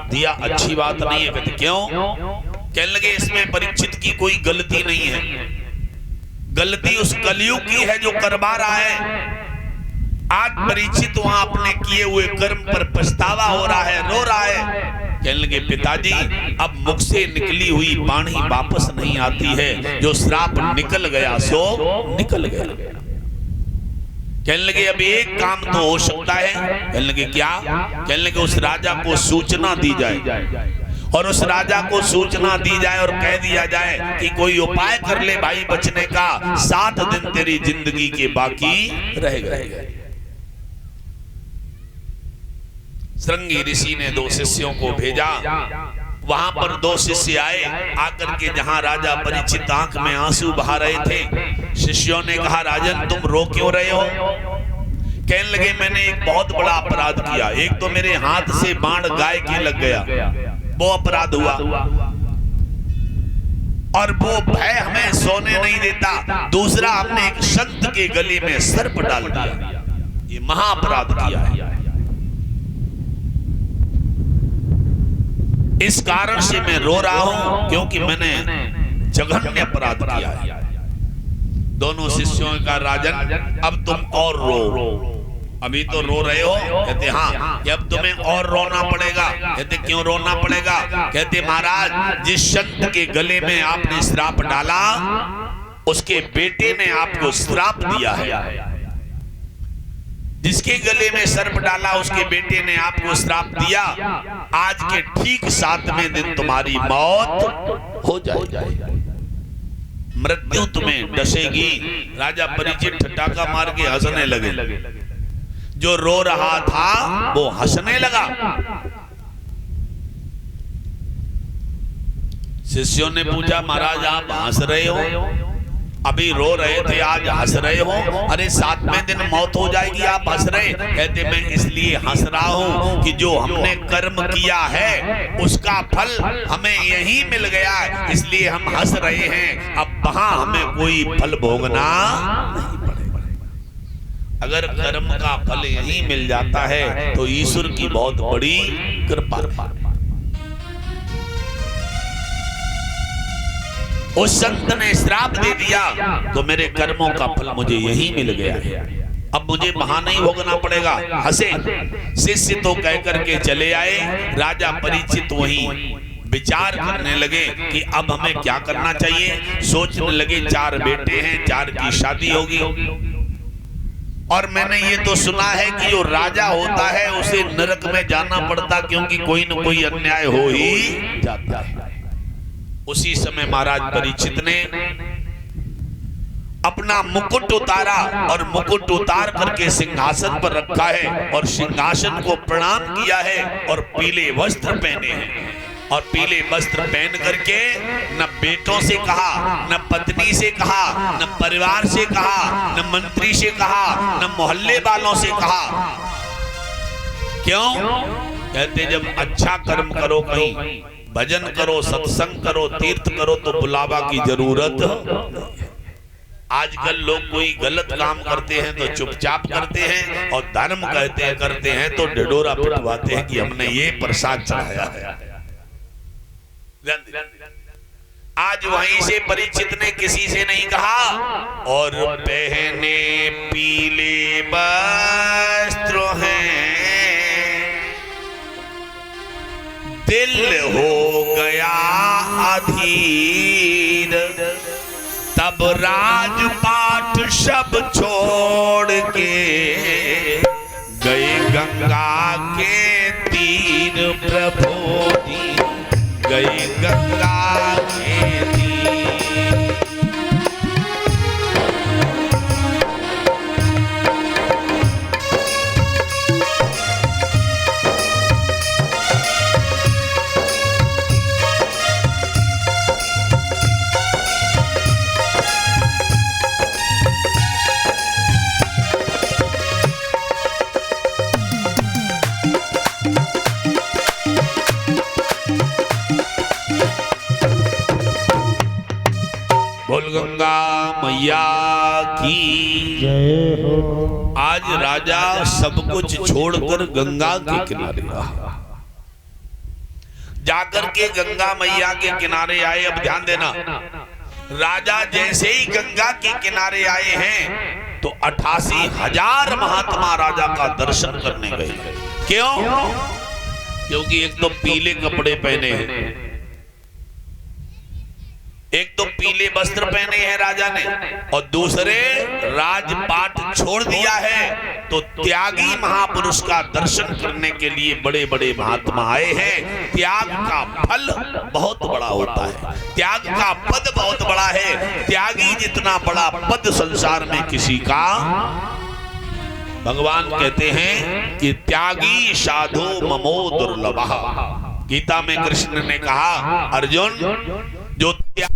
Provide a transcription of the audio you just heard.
दिया अच्छी बात नहीं है। कहते क्यों? कहने लगे इसमें परीक्षित की कोई गलती नहीं है, गलती उस कलयुग की है जो करवा रहा है। आज परीक्षित वहां अपने किए हुए कर्म पर पछतावा हो रहा है, रो रहा है। कहने लगे पिताजी अब मुख से निकली हुई वाणी वापस नहीं आती है, जो श्राप निकल गया सो निकल गया। कहने लगे अब एक काम तो हो सकता है। कहने लगे क्या? कहने लगे उस राजा को सूचना दी जाए, और उस राजा को सूचना दी जाए और कह दिया जाए कि कोई उपाय कर ले भाई बचने का, 7 दिन तेरी जिंदगी के बाकी रह गए। श्रृंगी ऋषि ने 2 शिष्यों को भेजा। वहां पर 2 शिष्य आए, आकर के जहां राजा परीक्षित आंख में आंसू बहा रहे थे, शिष्यों ने कहा राजन तुम रो क्यों रहे हो? कहने लगे मैंने एक बहुत बड़ा अपराध किया। एक तो मेरे हाथ से बाण गाय की लग गया, वो अपराध हुआ, और वो भय हमें सोने नहीं देता। दूसरा हमने एक संत के गले में सर्प डाल दिया, ये महाअपराध किया है। इस कारण से मैं रो रहा हूं क्योंकि मैंने जघन्य अपराध किया है। दोनों शिष्यों का राजन अब तुम और रो, अभी तो रो रहे हो। कहते हाँ, कि अब तुम्हें और रोना पड़ेगा। कहते क्यों रोना पड़ेगा? कहते महाराज जिस संत के गले में आपने श्राप डाला, उसके बेटे ने आपको श्राप दिया है। जिसके गले में सर्प डाला उसके बेटे ने आपको श्राप दिया। आज के ठीक 7वें दिन तुम्हारी मौत हो जाएगी, मृत्यु तुम्हें डसेगी। राजा परीक्षित ठट्ठा मार के हंसने लगे। जो रो रहा था वो हंसने लगा। शिष्यों ने पूछा महाराज आप हंस रहे हो? अभी रो रहे थे, आज हंस रहे हो? अरे 7वें दिन मौत हो जाएगी, आप हंस रहे? कहते मैं इसलिए हंस रहा हूं कि जो हमने कर्म किया है उसका फल हमें यही मिल गया है, इसलिए हम हंस रहे हैं। अब वहां हमें कोई फल भोगना नहीं पड़ेगा। अगर कर्म का फल यही मिल जाता है तो ईश्वर की बहुत बड़ी कृपा। उस संत ने श्राप दे दिया तो मेरे कर्मों का फल मुझे यही मिल गया है, अब मुझे वहां नहीं भोगना पड़ेगा। हंसे। शिष्य तो कह करके चले आए। राजा परीक्षित वहीं विचार करने लगे कि अब हमें क्या करना चाहिए। सोचने लगे 4 बेटे हैं, 4 की शादी होगी, और मैंने ये तो सुना है कि जो राजा होता है उसे नरक में जाना पड़ता, क्योंकि कोई न कोई अन्याय हो ही जाता है। उसी समय महाराज परीक्षित ने अपना मुकुट उतारा और मुकुट उतार करके सिंहासन पर रखा है और सिंहासन को प्रणाम किया है और पीले वस्त्र पहने हैं। और पीले वस्त्र पहन करके न बेटों से कहा, न पत्नी से कहा, न परिवार से कहा, न मंत्री से कहा, न मोहल्ले वालों से कहा। क्यों? कहते जब अच्छा कर्म करो, कहीं भजन करो, सत्संग करो, तीर्थ करो तो बुलावा की जरूरत नहीं है। आजकल लोग कोई गलत काम करते हैं तो चुपचाप करते हैं, और धर्म करते हैं तो ढिढोरा पिटवाते हैं कि हमने ये प्रसाद चढ़ाया है। आज वहीं से परीक्षित ने किसी से नहीं कहा, और पहने पीले वस्त्र हैं, दिल हो गया अधीर, तब राजपाट सब छोड़ के गए गंगा के तीर। प्रभु गए गंगा के तीर। गंगा मैया की जय हो। आज राजा सब कुछ छोड़कर गंगा के किनारे रहा। जाकर के गंगा मैया के किनारे आए। अब ध्यान देना, राजा जैसे ही गंगा के किनारे आए हैं तो 88,000 महात्मा राजा का दर्शन करने गए। क्यों? क्योंकि एक तो पीले कपड़े पहने हैं, एक तो पीले वस्त्र पहने हैं राजा ने, और दूसरे राजपाट छोड़ दिया है। तो त्यागी महापुरुष का दर्शन करने के लिए बड़े बड़े महात्मा आए हैं। त्याग का फल बहुत बड़ा होता है, त्याग का पद बहुत बड़ा है। त्यागी जितना बड़ा पद संसार में किसी का, भगवान कहते हैं कि त्यागी साधु ममो दुर्लभः। गीता में कृष्ण ने कहा, अर्जुन जो त्याग